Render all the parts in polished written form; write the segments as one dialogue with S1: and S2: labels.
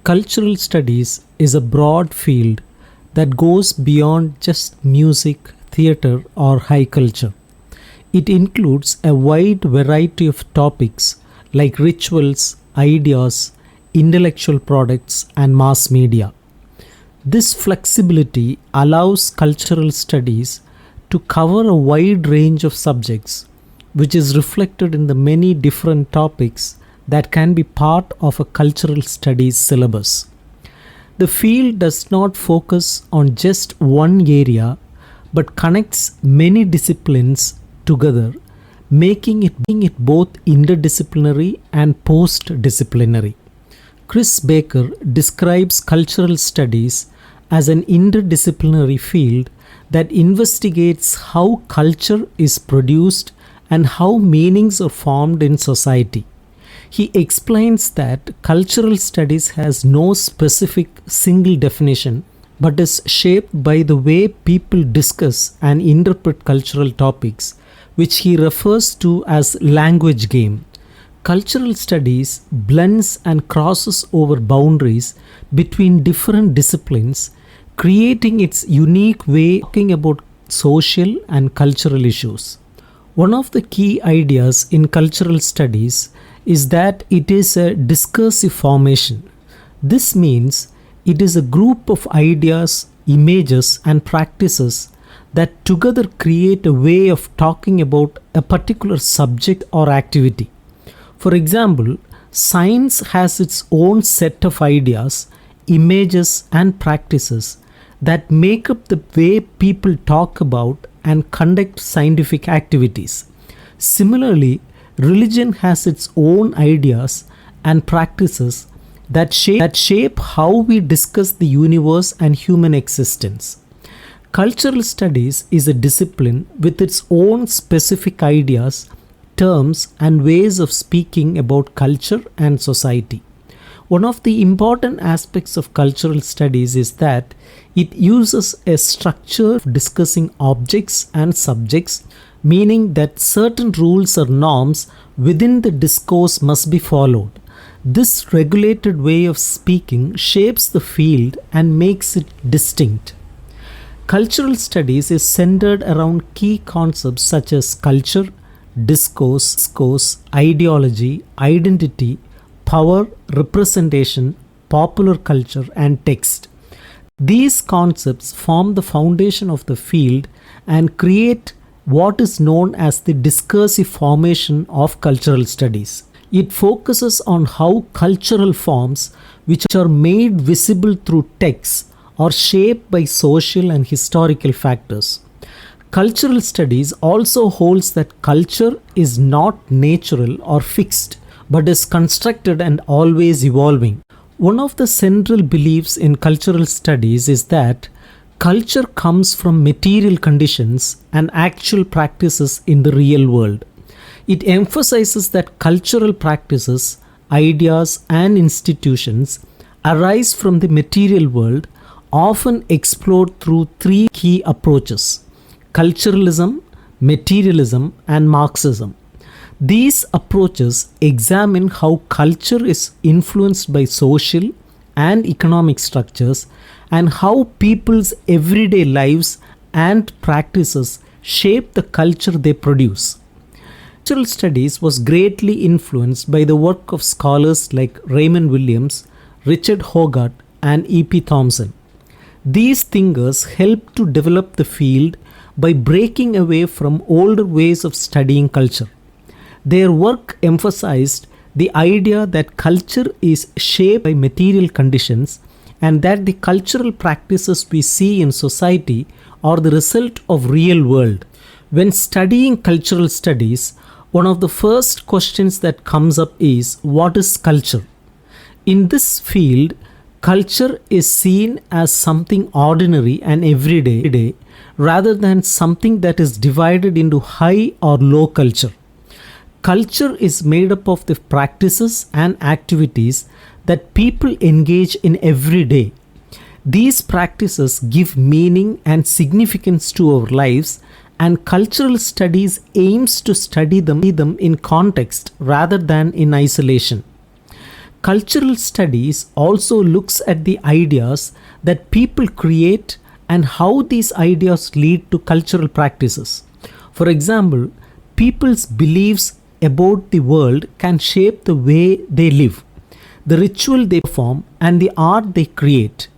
S1: Cultural studies is a broad field that goes beyond just music, theatre, or high culture. It includes a wide variety of topics like rituals, ideas, intellectual products, and mass media. This flexibility allows cultural studies to cover a wide range of subjects, which is reflected in the many different topics that can be part of a cultural studies syllabus. The field does not focus on just one area but connects many disciplines together, making it both interdisciplinary and post-disciplinary. Chris Baker describes cultural studies as an interdisciplinary field that investigates how culture is produced and how meanings are formed in society. He explains that cultural studies has no specific single definition but is shaped by the way people discuss and interpret cultural topics, which he refers to as language game. Cultural studies blends and crosses over boundaries between different disciplines, creating its unique way of talking about social and cultural issues. One of the key ideas in cultural studies is that it is a discursive formation. This means it is a group of ideas, images, and practices that together create a way of talking about a particular subject or activity. For example, science has its own set of ideas, images, and practices that make up the way people talk about and conduct scientific activities. Similarly, religion has its own ideas and practices that shape how we discuss the universe and human existence. Cultural studies is a discipline with its own specific ideas, terms, and ways of speaking about culture and society. One of the important aspects of cultural studies is that it uses a structure of discussing objects and subjects, meaning that certain rules or norms within the discourse must be followed. This regulated way of speaking shapes the field and makes it distinct. Cultural studies is centered around key concepts such as culture, discourse, ideology, identity, power, representation, popular culture, and text. These concepts form the foundation of the field and create what is known as the discursive formation of cultural studies. It focuses on how cultural forms, which are made visible through texts, are shaped by social and historical factors. Cultural studies also holds that culture is not natural or fixed, but is constructed and always evolving. One of the central beliefs in cultural studies is that culture comes from material conditions and actual practices in the real world. It emphasizes that cultural practices, ideas, and institutions arise from the material world, often explored through three key approaches: culturalism, materialism, and Marxism. These approaches examine how culture is influenced by social and economic structures and how people's everyday lives and practices shape the culture they produce. Cultural studies was greatly influenced by the work of scholars like Raymond Williams, Richard Hogarth, and E.P. Thompson. These thinkers helped to develop the field by breaking away from older ways of studying culture. Their work emphasized the idea that culture is shaped by material conditions and that the cultural practices we see in society are the result of real world. When studying cultural studies, one of the first questions that comes up is, what is culture? In this field, culture is seen as something ordinary and everyday rather than something that is divided into high or low culture. Culture is made up of the practices and activities that people engage in every day. These practices give meaning and significance to our lives, and cultural studies aims to study them in context rather than in isolation. Cultural studies also looks at the ideas that people create and how these ideas lead to cultural practices. For example, people's beliefs about the world can shape the way they live, the ritual they perform, and the art they create.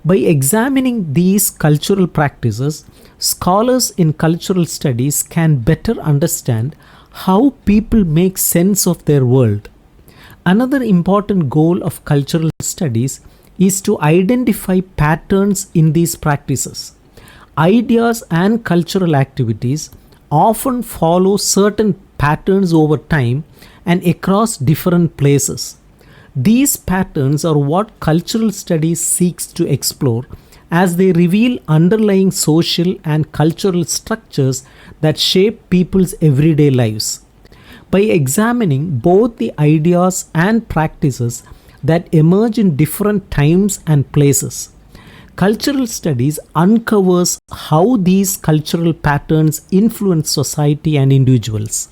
S1: By examining these cultural practices, scholars in cultural studies can better understand how people make sense of their world. Another important goal of cultural studies is to identify patterns in these practices. Ideas and cultural activities often follow certain patterns over time and across different places. These patterns are what cultural studies seeks to explore as they reveal underlying social and cultural structures that shape people's everyday lives. By examining both the ideas and practices that emerge in different times and places, cultural studies uncovers how these cultural patterns influence society and individuals.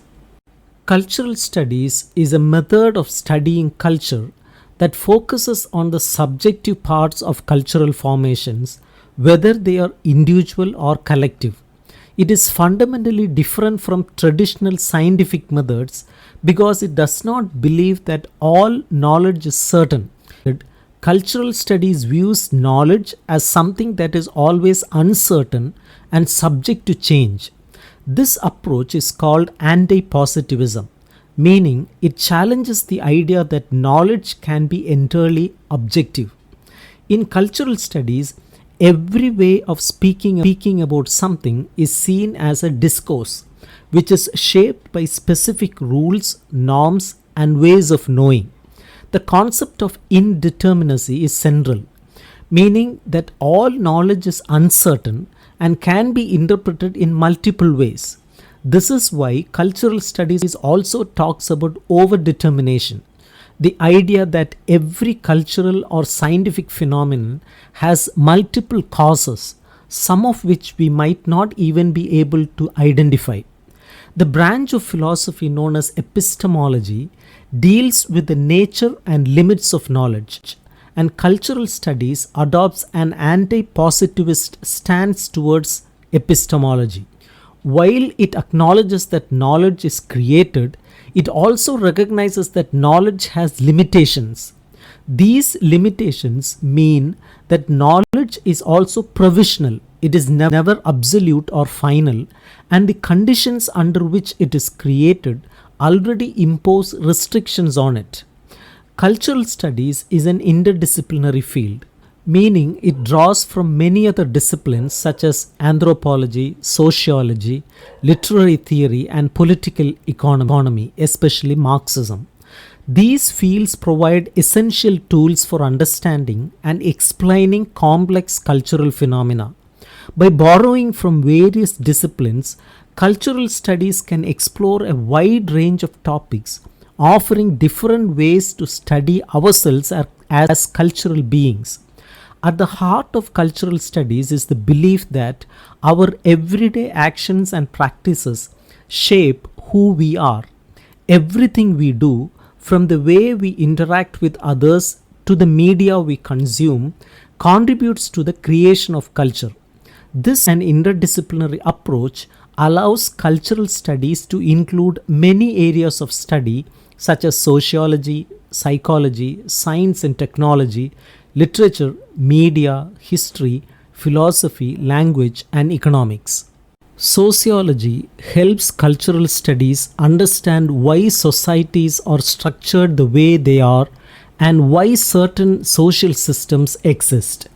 S1: Cultural studies is a method of studying culture that focuses on the subjective parts of cultural formations, whether they are individual or collective. It is fundamentally different from traditional scientific methods because it does not believe that all knowledge is certain. Cultural studies views knowledge as something that is always uncertain and subject to change. This approach is called anti-positivism, meaning it challenges the idea that knowledge can be entirely objective. In cultural studies, every way of speaking about something is seen as a discourse, which is shaped by specific rules, norms, and ways of knowing. The concept of indeterminacy is central, meaning that all knowledge is uncertain and can be interpreted in multiple ways. This is why cultural studies also talks about overdetermination, the idea that every cultural or scientific phenomenon has multiple causes, some of which we might not even be able to identify. The branch of philosophy known as epistemology deals with the nature and limits of knowledge, and cultural studies adopts an anti-positivist stance towards epistemology. While it acknowledges that knowledge is created, it also recognizes that knowledge has limitations. These limitations mean that knowledge is also provisional, it is never absolute or final, and the conditions under which it is created already impose restrictions on it. Cultural studies is an interdisciplinary field, meaning it draws from many other disciplines such as anthropology, sociology, literary theory, and political economy, especially Marxism. These fields provide essential tools for understanding and explaining complex cultural phenomena. By borrowing from various disciplines, cultural studies can explore a wide range of topics, offering different ways to study ourselves as cultural beings. At the heart of cultural studies is the belief that our everyday actions and practices shape who we are. Everything we do, from the way we interact with others to the media we consume, contributes to the creation of culture. This an interdisciplinary approach allows cultural studies to include many areas of study such as sociology, psychology, science and technology, literature, media, history, philosophy, language, and economics. Sociology helps cultural studies understand why societies are structured the way they are and why certain social systems exist.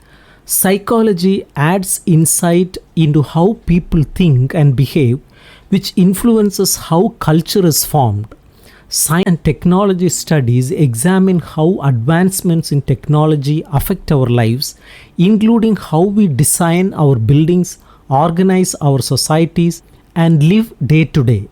S1: Psychology adds insight into how people think and behave, which influences how culture is formed. Science and technology studies examine how advancements in technology affect our lives, including how we design our buildings, organize our societies, and live day to day.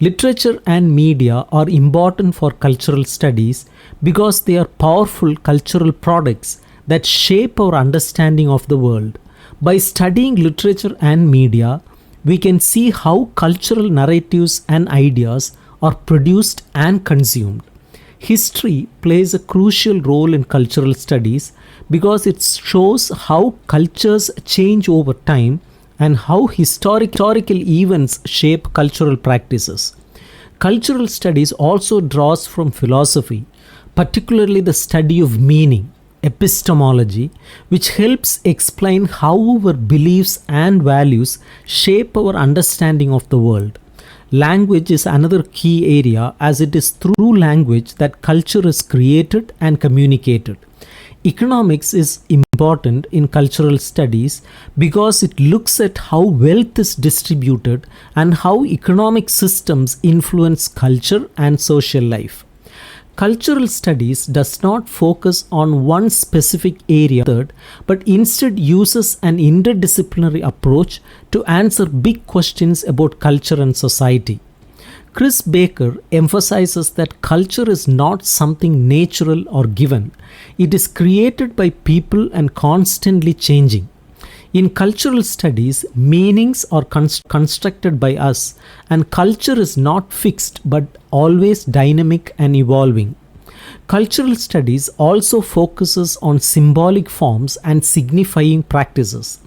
S1: Literature and media are important for cultural studies because they are powerful cultural products that shape our understanding of the world. By studying literature and media, we can see how cultural narratives and ideas are produced and consumed. History plays a crucial role in cultural studies because it shows how cultures change over time and how historical events shape cultural practices. Cultural studies also draws from philosophy, particularly the study of meaning, epistemology, which helps explain how our beliefs and values shape our understanding of the world. Language is another key area as it is through language that culture is created and communicated. Economics is important in cultural studies because it looks at how wealth is distributed and how economic systems influence culture and social life. Cultural studies does not focus on one specific area but instead uses an interdisciplinary approach to answer big questions about culture and society. Chris Baker emphasizes that culture is not something natural or given. It is created by people and constantly changing. In cultural studies, meanings are constructed by us, and culture is not fixed but always dynamic and evolving. Cultural studies also focuses on symbolic forms and signifying practices.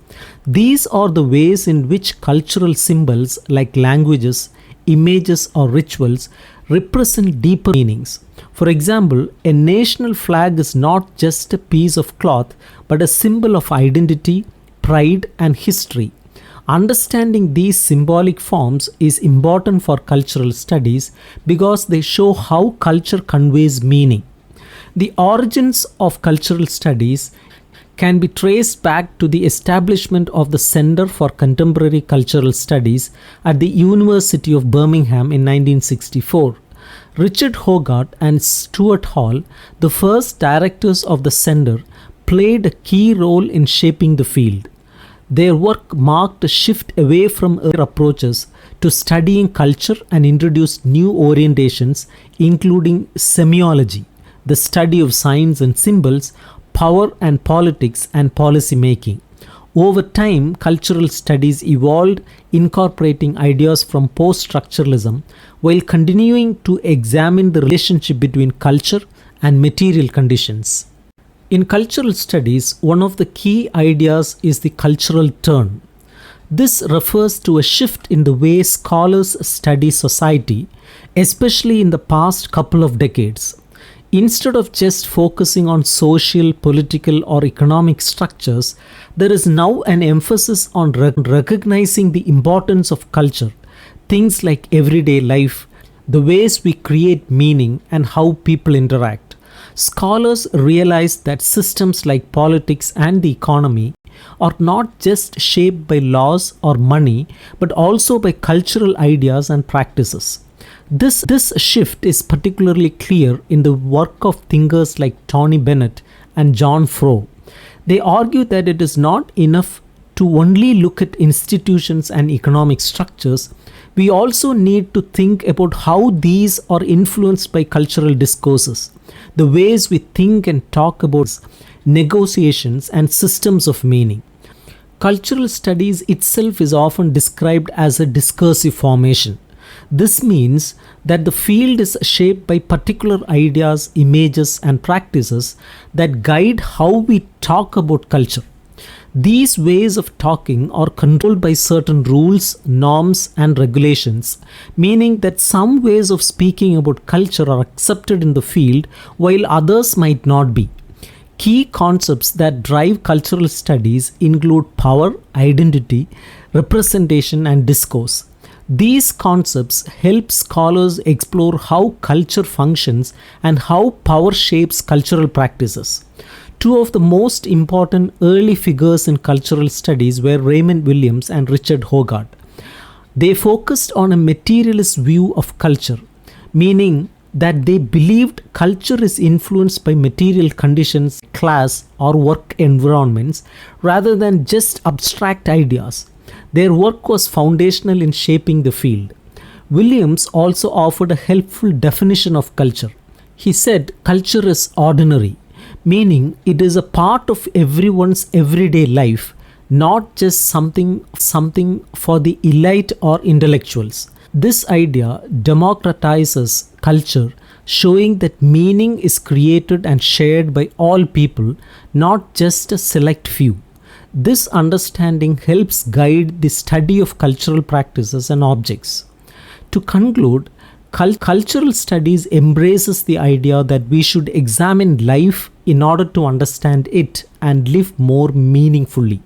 S1: These are the ways in which cultural symbols like languages, images, or rituals represent deeper meanings. For example, a national flag is not just a piece of cloth but a symbol of identity, pride, and history. Understanding these symbolic forms is important for cultural studies because they show how culture conveys meaning. The origins of cultural studies can be traced back to the establishment of the Center for Contemporary Cultural Studies at the University of Birmingham in 1964. Richard Hogarth and Stuart Hall, the first directors of the center, played a key role in shaping the field. Their work marked a shift away from earlier approaches to studying culture and introduced new orientations, including semiology, the study of signs and symbols, power and politics, and policy making. Over time, cultural studies evolved, incorporating ideas from post-structuralism while continuing to examine the relationship between culture and material conditions. In cultural studies, one of the key ideas is the cultural turn. This refers to a shift in the way scholars study society, especially in the past couple of decades. Instead of just focusing on social, political, or economic structures, there is now an emphasis on recognizing the importance of culture, things like everyday life, the ways we create meaning, and how people interact. Scholars realize that systems like politics and the economy are not just shaped by laws or money, but also by cultural ideas and practices. This shift is particularly clear in the work of thinkers like Tony Bennett and John Froh. They argue that it is not enough to only look at institutions and economic structures. We also need to think about how these are influenced by cultural discourses, the ways we think and talk about negotiations and systems of meaning. Cultural studies itself is often described as a discursive formation. This means that the field is shaped by particular ideas, images, and practices that guide how we talk about culture. These ways of talking are controlled by certain rules, norms, and regulations, meaning that some ways of speaking about culture are accepted in the field while others might not be. Key concepts that drive cultural studies include power, identity, representation, and discourse. These concepts help scholars explore how culture functions and how power shapes cultural practices. Two of the most important early figures in cultural studies were Raymond Williams and Richard Hogarth. They focused on a materialist view of culture, meaning that they believed culture is influenced by material conditions, class, or work environments rather than just abstract ideas. Their work was foundational in shaping the field. Williams also offered a helpful definition of culture. He said culture is ordinary, meaning it is a part of everyone's everyday life, not just something for the elite or intellectuals. This idea democratizes culture showing that meaning is created and shared by all people, not just a select few. This understanding helps guide the study of cultural practices and objects. To conclude, cultural studies embraces the idea that we should examine life in order to understand it and live more meaningfully.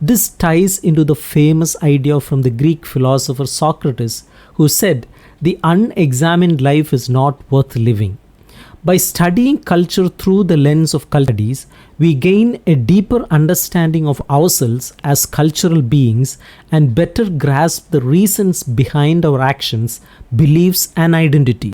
S1: This ties into the famous idea from the Greek philosopher Socrates, who said, "The unexamined life is not worth living." By studying culture through the lens of culture studies, we gain a deeper understanding of ourselves as cultural beings and better grasp the reasons behind our actions, beliefs, and identity.